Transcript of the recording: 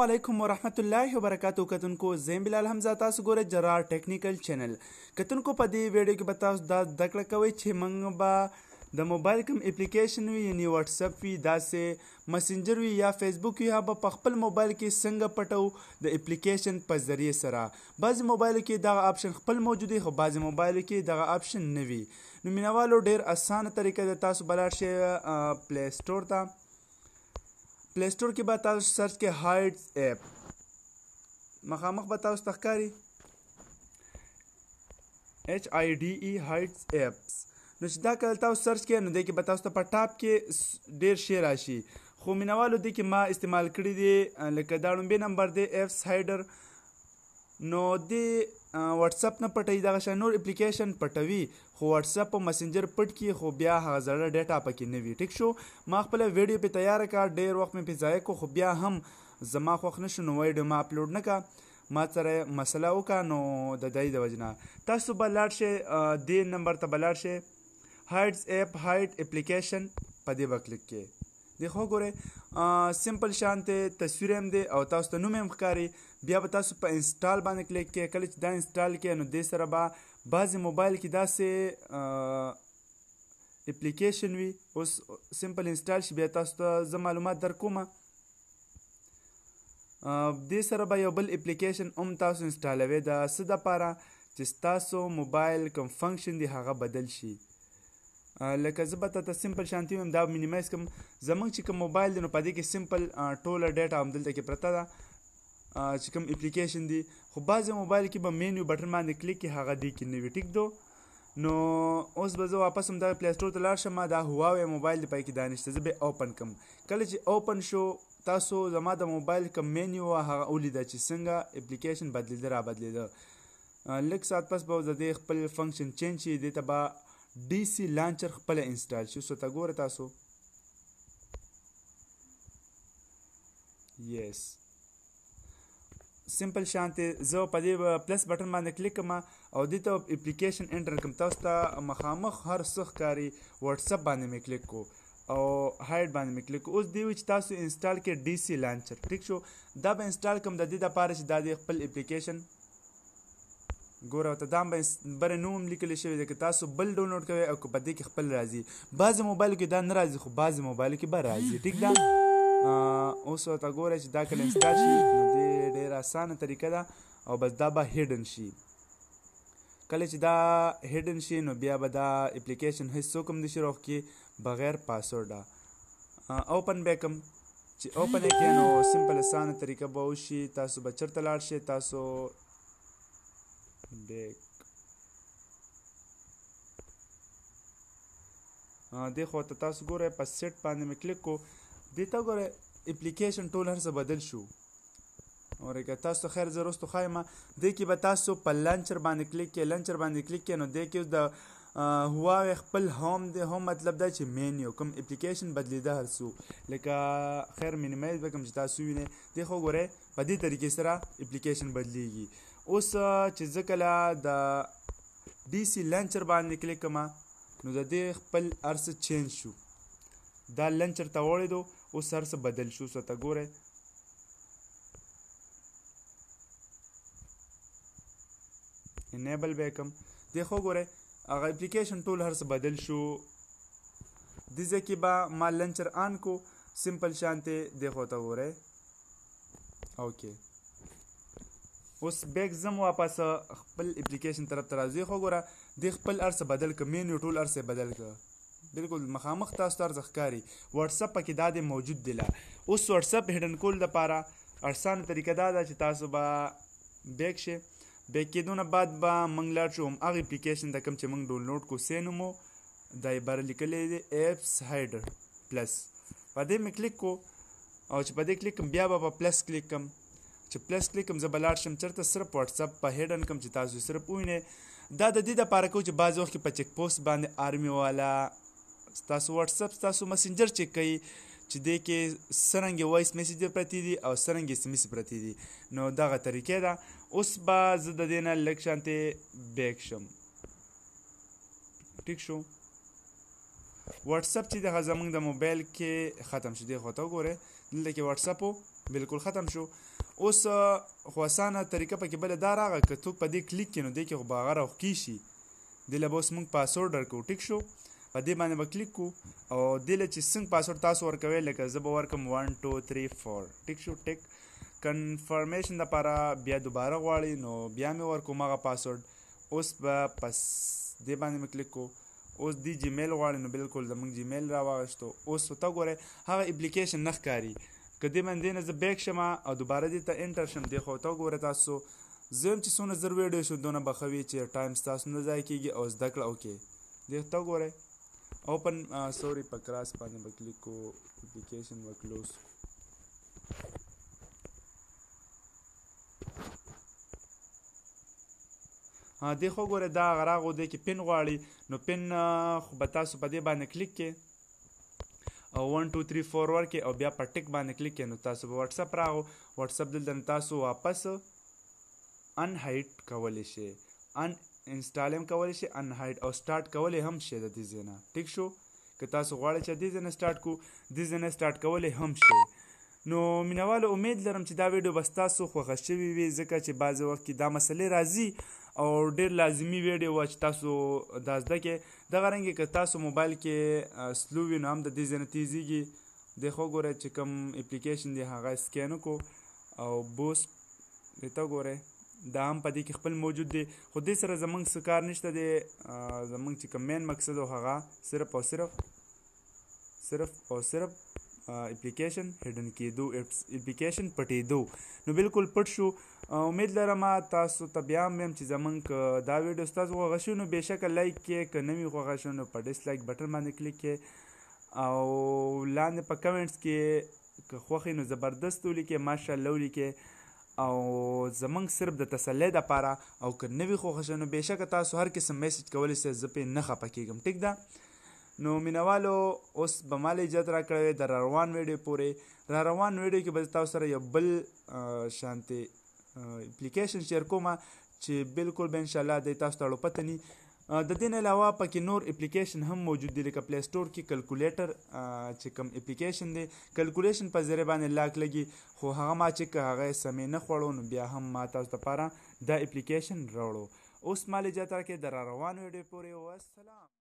علیکم ورحمت الله وبرکاتو کتونکو زم بلال حمزه تاسو ګوره جرار ټیکنیکل چینل کتونکو په دې ویډیو کې به تاسو دا زده کړه کوئ چې موږ به د موبایل کوم اپلیکیشن وي یعنی واتس اپ وي داسې مسنجر وي یا فیسبوک وي هغه په خپل موبایل کې څنګه پټو د اپلیکیشن په ذریعې سره بعضې موبایلو کې دغه آپشن خپل موجود وي خو بعضې موبایلو کې دغه آپشن نه وي نو مینوالو ډېر اسانه طریقه ده تاسو به لاړ شئ پلی سټور ته پلی سټور کې به تاسو سرچ کې هایډز اپ مخامخ به تاسو ته ښکاري HIDE هایډز اپس نو چې دا کله تاسو سرچ کې نو دې کې به تاسو ته په ټاپ کې ډېر شی راشي خو مینوالو دې کې ما استعمال کړي دي لکه دا لومبی نمبر دی ایفس هایډر نو دې واتس اپ نه پټوي دغه شان نور اپلیکیشن پټوي خو واتس اپ او مسنجر پټ کړي خو بیا هغه زړه ډیټا پکې نه وي ټیک شو ما خپله ویډیو پې تیاره کړه ډېر وخت مې پې ضایع کړو خو بیا هم زما خوښ نه شو نو ویډیو ما اپلوډ نه کړه ما سره مسله وکړه نو د دې د وجې نه تاسو به لاړ شئ دې نمبر ته به لاړ شئ هایډز اپ هایډ اپلیکیشن په دې به کلیک کې دی خو ګورئ سمپل شانتې تصویر هم دی او تاسو ته نوم هم ښکاري بیا به تاسو په انسټال باندې کلیک کې کله چې دا انسټال کې نو دې سره به بعضې موبایل کې داسې اپلیکیشن وي اوس سمپل انسټال شي بیا تاسو ته زه معلومات در کومه دې سره به یو بل اپلیکیشن هم تاسو انسټالوئ د څه دپاره چې ستاسو موبایل کوم فنکشن دی هغه بدل شي لکه زه به ته سمپل شانتي ویم دا مینیمایز کړم زموږ چې کوم موبایل دی نو په دې کې سمپل ټوله ډیټا همدلته کې پرته ده چې کوم اپلیکیشن دی خو بعضې موبایل کې به مینیو بټن باندې کلیک کې هغه دی کې نه وي ټیک دو نو اوس به زه واپس هم دغه پلی سټور ته لاړ شم دا هواوی موبایل دی پای کې دا نشته زه به اوپن کړم کله چې اوپن شو تاسو زما د موبایل کوم مینیو هغه ولیده چې څنګه اپلیکیشن بدلیده را بدلیده لږ ساعت پس به د دې خپل فنکشن چینج شي دې ته به DC لانچر خپله انسټال شي سو ته ګوره تاسو یس سمپل شانتې زه په دې پلس بټن باندې کلیک کوم او دې ته اپلیکیشن انټر کوم تاسو ته مخامخ هر څه ښکاري واتس اپ باندې مې کلیک کو او هایډ باندې مې کلیک اوس دی وي چې تاسو انسټال کې DC لانچر ټیک شو دا به انسټال کوم د دې دپاره چې دا د خپل اپلیکیشن ګوره ورته دا هم به برې نوم هم لیکلی شوی دی که تاسو بل ډاونلوډ کوئ او که په دې کې خپل راځي بعضې موبایلو کې دا نه راځي خو بعضې موبایلو کې به راځي ټیک ده اوس ورته ګوره چې دا کله انسټال شي نو دې ډېره اسانه طریقه ده او بس دا به هیډن شي کله چې دا هیډن شي نو بیا به دا اپلیکیشن هیڅوک هم نشي راوښکي بغیر پاسورډه اوپن به کړم چې اوپن یې کړې نو سمپل اسانه طریقه به وشي تاسو به چېرته لاړ شئ تاسو بیک دې خوا ته تاسو ګورئ په سیټ باندې مې کلیک کو دې ته ګورئ اپلیکیشن ټول هر څه بدل شو او که تاسو ته خیر زه وروستو ښایم دې کې به تاسو په لانچر باندې کلیک کړئ لانچر باندې کلیک کړئ نو دې کې د هواوی خپل هوم دی هوم مطلب دا چې مینیو کوم اپلیکیشن بدلیده هر څو لکه خیر مینیمایز به کوم چې تاسو وینئ دې خو ګورئ په دې طریقې سره اپلیکیشن بدلیږي اوس چې زه کله د DC لانچر باندې کلیک کوم نو د دې خپل هر څه چینج شو دا لانچر ته وړېدو اوس هر څه بدل شو څه ته ګورئ انیبل به یې کړم دې خو ګورئ هغه اپلیکیشن ټول هر څه بدل شو دې ځای کې به ما لانچر آن کو سمپل شانتې دې خو ته ګورئ اوکې اوس بیک زم واپس خپل اپلیکیشن طرف ته راځو خو ګوره دې خپل هر څه بدل کړه مینیو ټول هر څه بدل کړه بالکل مخامخ تاسو ته هر څه ښکاري واتس اپ پکې دا دی موجود دی لا اوس واتس اپ هیډن کول دپاره اسانه طریقه دا ده چې تاسو به بیک شئ بیک کېدو نه بعد به موږ لاړ شو هغه اپلیکیشن ته کوم چې موږ ډاونلوډ کو سی نومو دا یې بره لیکلی دی ایپس هایډر پلس په دې مې کلیک کو او چې په دې کلیک کړم بیا به په پلس کلیک کړم چې پلس کلیک کوم زه به لاړ شم چېرته صرف واتس اپ په هیډن کوم چې تاسو صرف ووینئ دا د دې دپاره کوو چې بعضې وخت کې په چیک پوسټ باندې آرمي والا ستاسو واتس اپ ستاسو مسنجر چیک کوي چې دې کې څرنګې وایس میسیج پرتې دي او څرنګې اس ام اس پرتې دي نو دغه طریقې ده اوس به زه د دې نه لږ شانتې بیک شم ټیک شو واتس اپ چې دغه زموږ د موبایل کې ختم شو دې خوا ته وګورئ دلته کې واتس اپ بالکل ختم شو. اوس خو اسانه طریقه پکې بله دا راغله که څوک په دې کلیک کړي نو دې کې خو به هغه راوښکي شي. دې له به اوس موږ پاسورډ درکوو. ټیک شو. په دې باندې به کلیک کوو او دې له چې څنګه پاسورډ تاسو ورکوئ لکه زه به ورکړم 1 2 3 4. ټیک شو. ټیک کنفرمیشن دپاره بیا دوباره غواړي نو بیا مې ورکوم هغه پاسورډ. اوس به پس دې باندې مې کلیک کوو. اوس دی جیمیل غواړي نو بالکل زموږ جیمیل راواغېستو. اوس ته ګورئ هغه اپلیکیشن نه ښکاري. که دې باندې نه زه بیک شم او دوباره دې ته انټر شم دې خو ته ګوره تاسو زه یم چې څومره زر ویډیو شو دونه به ښه وي چې ټایم ستاسو نه ضایع کېږي او زده کړه وکړئ. دې ته ګورئ اوپن سوري په کراس باندې به کلیک کوو. اپلیکیشن به کلوز کړو. دې خو ګوره دا هغه راغو دی کې پن غواړي نو پن خو به تاسو په دې باندې کلیک کې او 1 2 3 4 ورکې او بیا په ټیک باندې کلیک کې نو تاسو به واتساپ راغو. واتساپ دلته نه تاسو واپس ان هایډ کولی شئ، ان انسټال هم کولی شئ، ان هایډ او سټارټ کولی هم شئ د دې ځای نه. ټیک شو. که تاسو غواړئ چې دې ځای نه سټارټ کړو دې ځای نه سټارټ کولی هم شئ. نو مینوالو امید لرم چې دا ویډیو به ستاسو خوښه شوې وي ځکه چې بعضې وخت کې دا مسلې راځي او ډېر لازمي ویډیو وه چې تاسو دا زده کړئ. دغه رنګې که تاسو موبایل کې سلو وي نو هم د دې ځای نه تیزېږي. دې خو ګورئ چې کوم اپلیکیشن دی هغه سکین وکړو او بوست دې ته ګورئ دا هم په دې کې خپل موجود دی خو دې سره زموږ څه کار نشته دی. زموږ چې کوم مین مقصد و هغه صرف او صرف اپلیکیشن هیډن کېدو، اپلیکیشن پټېدو. نو بالکل پټ شو. امید لرم تاسو ته بیا هم ویم چې زموږ دا ویډیو ستاسو خوښه شوي نو بېشکه لایک کړئ، که نه وي خوښه شوی نو په ډس لایک بټن باندې کلیک کړئ او لاندې په کمنټس کې که خوښ نو زبردست ولیکئ، ماشاءالله ولیکئ او زموږ صرف د تسلی دپاره او که نه وي خوښه شوی نو بېشکه تاسو هر قسم میسج کولی شئ، زه پرې نه خفه کېږم. ټیک ده. نو مینوالو اوس به ماله اجازت راکړی د راروان ویډیو پورې. راروان ویډیو کې به تاسو سره یو بل شانتې اپلیکیشن شیر کوم چې بالکل به انشاءالله دی تاسو ته اړو پته ني. د دې نه علاوه پکې نور اپلیکیشن هم موجود دي لکه پلی سټور کې کلکولیټر چې کوم اپلیکیشن دی کلکولیشن په ذریعه باندې لاک لګي خو هغه ما چې که هغه سمې نه خوړو نو بیا هم ما تاسو دپاره دا اپلیکیشن راوړو. اوس ماله اجازت راکړئ د راروان ویډیو پورې. والسلام.